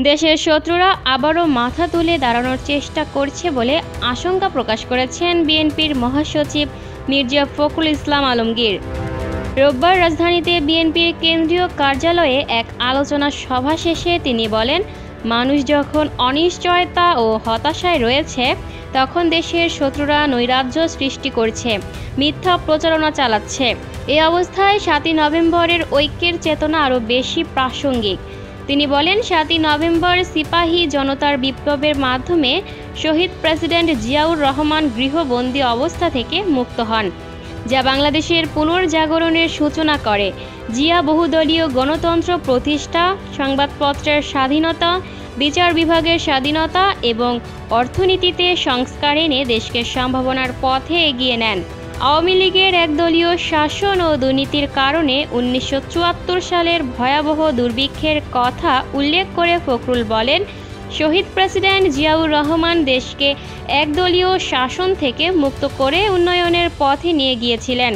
দেশের শত্রুরা আবারও মাথা তুলে দাঁড়ানোর চেষ্টা করছে বলে আশঙ্কা প্রকাশ করেছেন বিএনপির মহাসচিব মির্জা ফখরুল ইসলাম আলমগীর। রোববার রাজধানীতে বিএনপির কেন্দ্রীয় কার্যালয়ে এক আলোচনা সভা শেষে তিনি বলেন, মানুষ যখন অনিশ্চয়তা ও হতাশায় রয়েছে, তখন দেশের শত্রুরা নৈরাজ্য সৃষ্টি করছে, মিথ্যা প্রচারণা চালাচ্ছে। এই অবস্থায় 7ই নভেম্বরের ঐক্যের চেতনা আরও বেশি প্রাসঙ্গিক। তিনি বলেন, 7ই নভেম্বর সিপাহী জনতার বিপ্লবের মাধ্যমে শহীদ প্রেসিডেন্ট জিয়াউর রহমান গৃহবন্দী অবস্থা থেকে মুক্ত হন, যা বাংলাদেশের পুনর্জাগরণের সূচনা করে। জিয়া বহুদলীয় গণতন্ত্র প্রতিষ্ঠা, সংবাদপত্রের স্বাধীনতা, বিচার বিভাগের স্বাধীনতা এবং অর্থনীতিতে সংস্কার এনে দেশকে সম্ভাবনার পথে এগিয়ে নেন। আওয়ামী লীগের একদলীয় শাসন ও দুর্নীতির কারণে 1974 সালের ভয়াবহ দুর্ভিক্ষের কথা উল্লেখ করে ফখরুল বলেন, শহীদ প্রেসিডেন্ট জিয়াউর রহমান দেশকে একদলীয় শাসন থেকে মুক্ত করে উন্নয়নের পথে নিয়ে গিয়েছিলেন।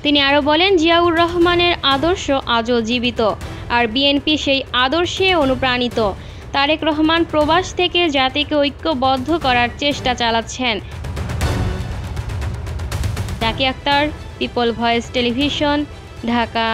তিনি আরও বলেন, জিয়াউর রহমানের আদর্শ আজও জীবিত, আর বিএনপি সেই আদর্শে অনুপ্রাণিত। তারেক রহমান প্রবাস থেকে জাতিকে ঐক্যবদ্ধ করার চেষ্টা চালাচ্ছেন। Taki Akhtar, people voice television, Dhaka.